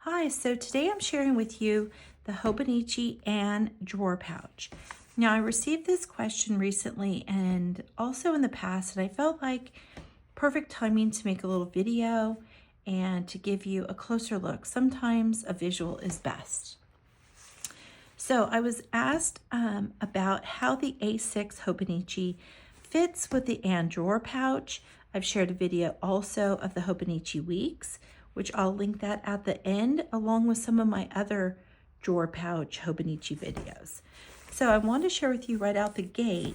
Hi, so today I'm sharing with you the Hobonichi Ane Drawer Pouch. Now I received this question recently and also in the past, and I felt like perfect timing to make a little video and to give you a closer look. Sometimes a visual is best. So I was asked about how the A6 Hobonichi fits with the Ane Drawer Pouch. I've shared a video also of the Hobonichi Weeks, which I'll link that at the end, along with some of my other drawer pouch Hobonichi videos. So I want to share with you right out the gate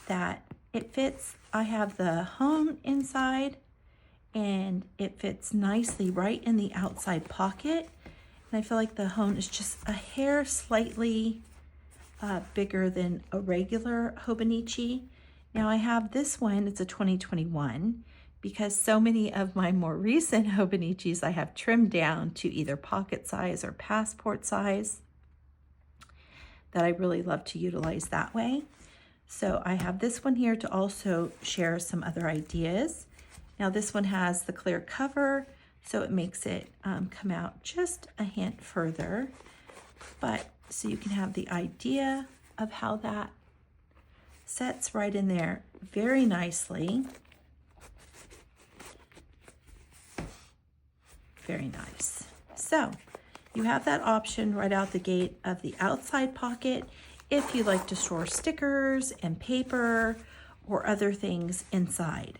that it fits. I have the hone inside and it fits nicely right in the outside pocket. And I feel like the hone is just a hair slightly bigger than a regular Hobonichi. Now I have this one, it's a 2021, because so many of my more recent Hobonichis I have trimmed down to either pocket size or passport size that I really love to utilize that way. So I have this one here to also share some other ideas. Now this one has the clear cover, so it makes it come out just a hint further, but so you can have the idea of how that sets right in there very nicely. Very nice. So you have that option right out the gate of the outside pocket if you like to store stickers and paper or other things inside.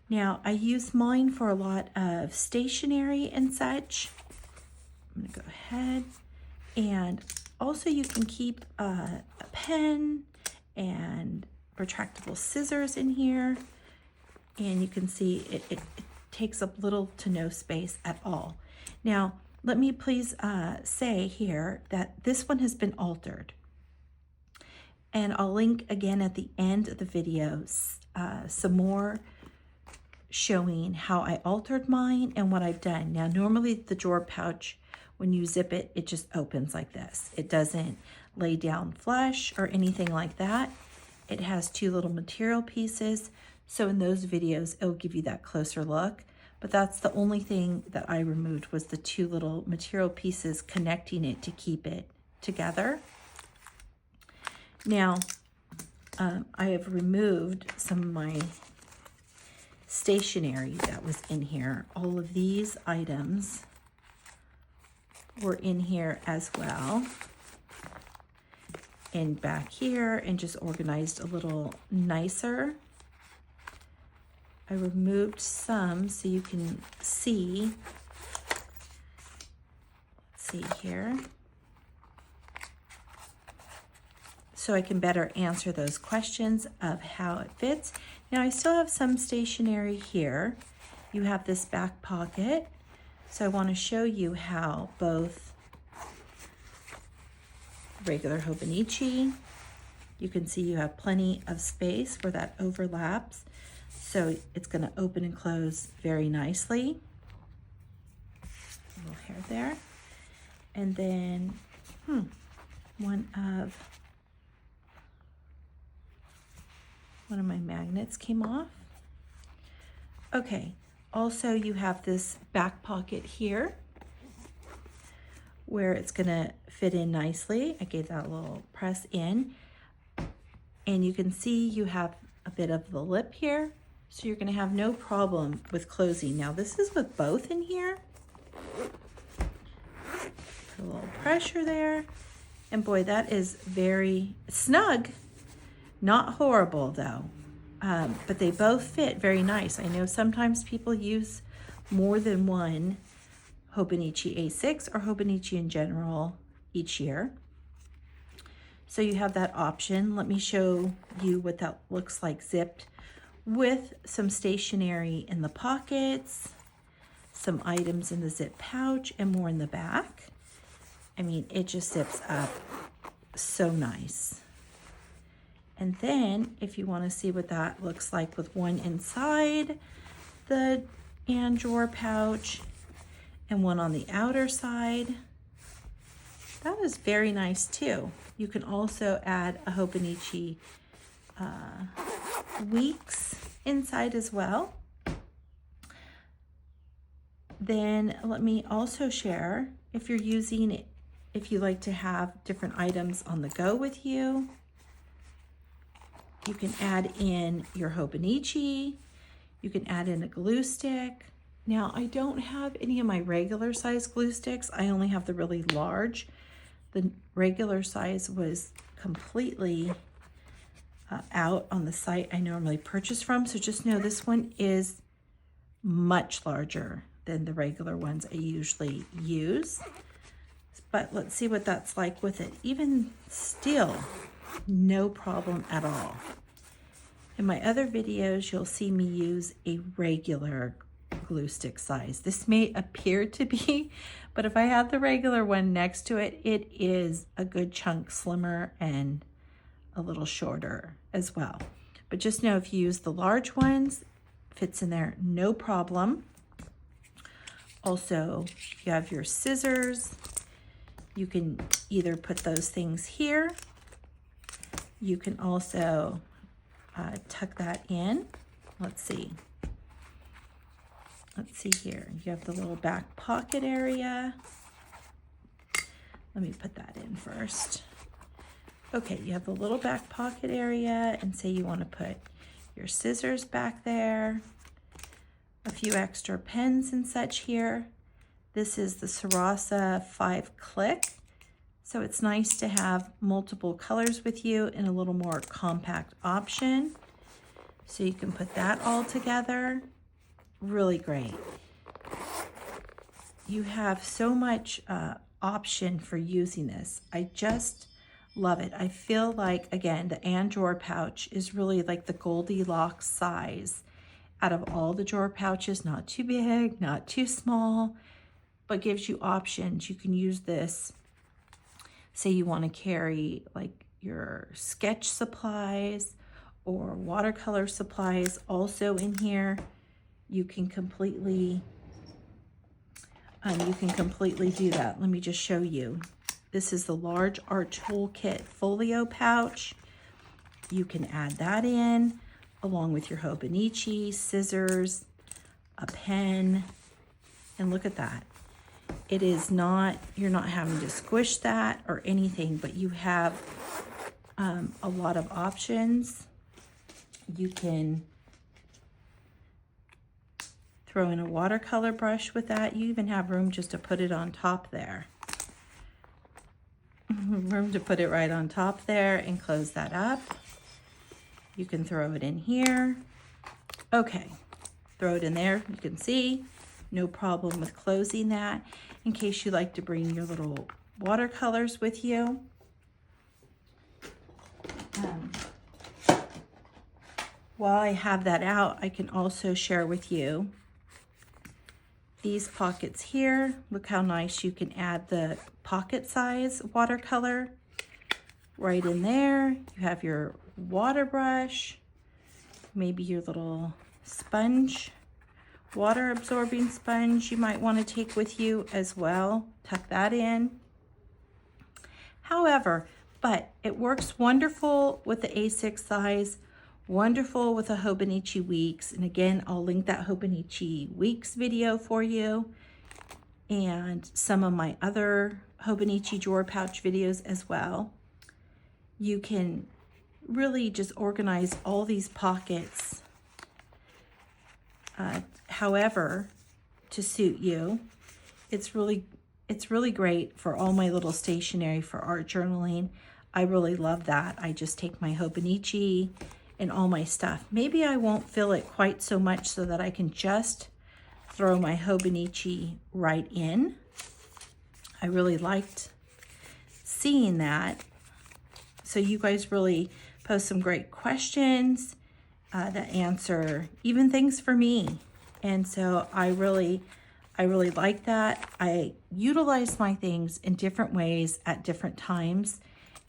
Now I use mine for a lot of stationery and such. I'm gonna go ahead, and also you can keep a pen and retractable scissors in here, and you can see it takes up little to no space at all. Now, let me please say here that this one has been altered. And I'll link again at the end of the video some more showing how I altered mine and what I've done. Now, normally the drawer pouch, when you zip it, it just opens like this. It doesn't lay down flush or anything like that. It has two little material pieces. So in those videos, it'll give you that closer look. But that's the only thing that I removed, was the two little material pieces connecting it to keep it together. Now, I have removed some of my stationery that was in here. All of these items were in here as well. And back here, and just organized a little nicer. I removed some so you can see. Let's see here. So I can better answer those questions of how it fits. Now I still have some stationery here. You have this back pocket. So I want to show you how both regular Hobonichi, you can see you have plenty of space where that overlaps. So it's going to open and close very nicely. A little hair there. And then one of my magnets came off. Okay, also you have this back pocket here where it's going to fit in nicely. I gave that a little press in. And you can see you have a bit of the lip here. So you're going to have no problem with closing. Now this is with both in here. Put a little pressure there. And boy, that is very snug. Not horrible though. But they both fit very nice. I know sometimes people use more than one Hobonichi A6 or Hobonichi in general each year. So you have that option. Let me show you what that looks like zipped, with some stationery in the pockets, some items in the zip pouch, and more in the back. I mean, it just zips up so nice. And then if you want to see what that looks like with one inside the Ane Drawer Pouch and one on the outer side, that is very nice too. You can also add a Hobonichi Weeks inside as well. Then let me also share if you're using it, if you like to have different items on the go with you. You can add in your Hobonichi. You can add in a glue stick. Now, I don't have any of my regular size glue sticks. I only have the really large. The regular size was completely out on the site I normally purchase from. So just know this one is much larger than the regular ones I usually use. But let's see what that's like with it. Even still, no problem at all. In my other videos, you'll see me use a regular glue stick size. This may appear to be, but if I have the regular one next to it, it is a good chunk slimmer and a little shorter as well. But just know if you use the large ones, fits in there, no problem. Also, you have your scissors. You can either put those things here. You can also tuck that in. Let's see. Let's see here. You have the little back pocket area. Let me put that in first. Okay, you have the little back pocket area, and say you want to put your scissors back there, a few extra pens and such here. This is the Sarasa 5-click, so it's nice to have multiple colors with you in a little more compact option. So you can put that all together. Really great. You have so much option for using this. I just love it. I feel like, again, the Ane Drawer Pouch is really like the Goldilocks size out of all the drawer pouches. Not too big, not too small, but gives you options. You can use this, say you want to carry like your sketch supplies or watercolor supplies also in here. You can completely do that. Let me just show you. This is the large art toolkit folio pouch. You can add that in along with your Hobonichi, scissors, a pen, and look at that. It is not, you're not having to squish that or anything, but you have a lot of options. You can throw in a watercolor brush with that. You even have room just to put it on top there. Room to put it right on top there and close that up. You can throw it in here. Okay, throw it in there. You can see, no problem with closing that. In case you like to bring your little watercolors with you. While I have that out, I can also share with you these pockets here. Look how nice you can add the pocket size watercolor right in there. You have your water brush, maybe your little sponge, water absorbing sponge you might want to take with you as well. Tuck that in. However, but it works wonderful with the A6 size, wonderful with a Hobonichi Weeks. And again, I'll link that Hobonichi Weeks video for you and some of my other Hobonichi drawer pouch videos as well. You can really just organize all these pockets however to suit you. It's really great for all my little stationery for art journaling. I really love that. I just take my Hobonichi and all my stuff. Maybe I won't fill it quite so much so that I can just throw my Hobonichi right in. I really liked seeing that. So you guys really post some great questions that answer even things for me. And so I really like that. I utilize my things in different ways at different times.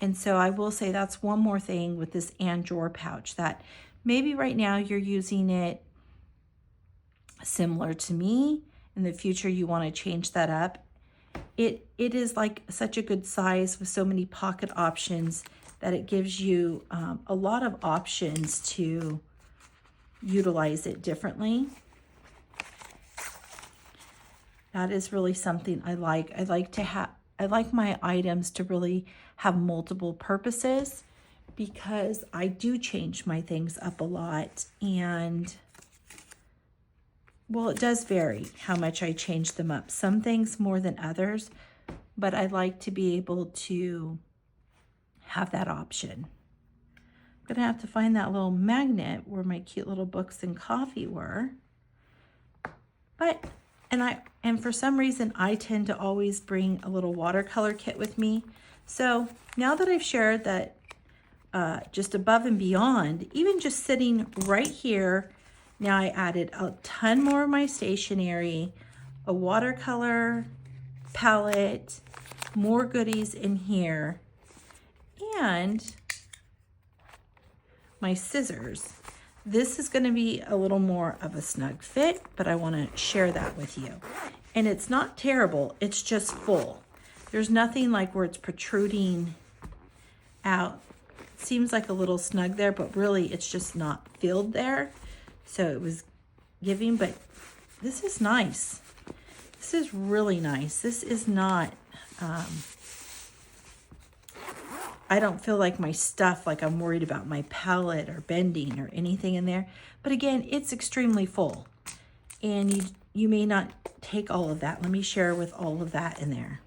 And so I will say that's one more thing with this Ane Drawer Pouch, that maybe right now you're using it similar to me. In the future, you want to change that up. It is like such a good size with so many pocket options that it gives you a lot of options to utilize it differently. That is really something I like. I like my items to really have multiple purposes, because I do change my things up a lot, and well, it does vary how much I change them up. Some things more than others, but I like to be able to have that option. I'm gonna have to find that little magnet where my cute little books and coffee were. But, and for some reason, I tend to always bring a little watercolor kit with me. So now that I've shared that just above and beyond, even just sitting right here, now I added a ton more of my stationery, a watercolor palette, more goodies in here, and my scissors. This is going to be a little more of a snug fit, but I want to share that with you. And it's not terrible, it's just full. There's nothing like where it's protruding out. It seems like a little snug there, but really it's just not filled there. So it was giving, but this is nice. This is really nice. This is not, I don't feel like my stuff, like I'm worried about my palette or bending or anything in there. But again, it's extremely full. And you may not take all of that. Let me share with all of that in there.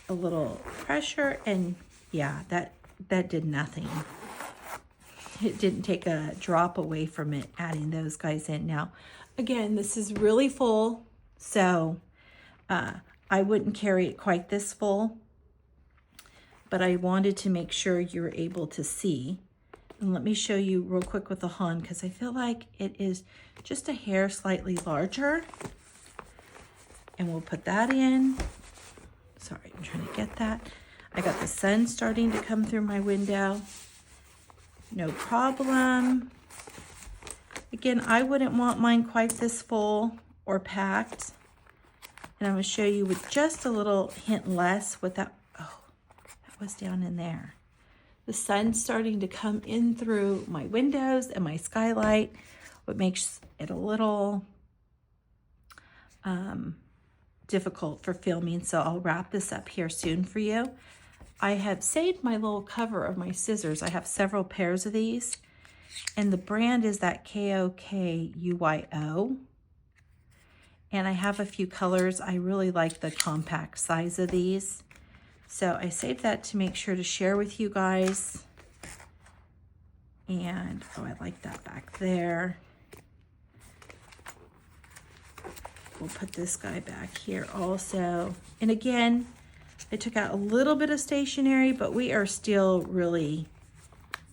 A little pressure, and yeah, that did nothing. It didn't take a drop away from it, adding those guys in. Now, again, this is really full, so I wouldn't carry it quite this full, but I wanted to make sure you were able to see. And let me show you real quick with the Han, because I feel like it is just a hair slightly larger. And we'll put that in. Sorry, I'm trying to get that. I got the sun starting to come through my window. No problem. Again, I wouldn't want mine quite this full or packed. And I'm going to show you with just a little hint less what that, oh, that was down in there. The sun's starting to come in through my windows and my skylight, what makes it a little difficult for filming. So I'll wrap this up here soon for you. I have saved my little cover of my scissors. I have several pairs of these, and the brand is that KOKUYO. And I have a few colors. I really like the compact size of these. So I saved that to make sure to share with you guys. And, oh, I like that back there. We'll put this guy back here also. And again, I took out a little bit of stationery, but we are still really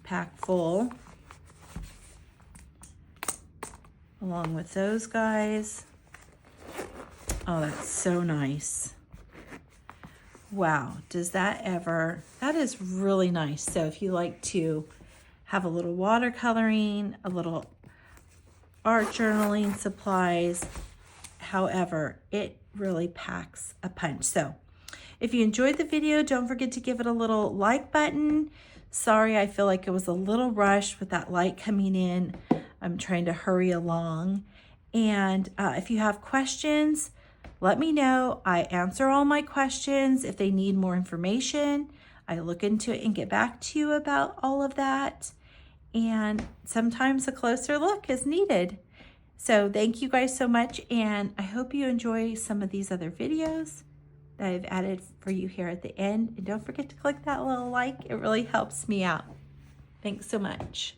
packed full. Along with those guys. Oh, that's so nice. Wow, does that ever, that is really nice. So if you like to have a little watercoloring, a little art journaling supplies, however, it really packs a punch. So if you enjoyed the video, don't forget to give it a little like button. Sorry, I feel like it was a little rushed with that light coming in. I'm trying to hurry along. And if you have questions, let me know. I answer all my questions. If they need more information, I look into it and get back to you about all of that. And sometimes a closer look is needed. So thank you guys so much. And I hope you enjoy some of these other videos that I've added for you here at the end. And don't forget to click that little like. It really helps me out. Thanks so much.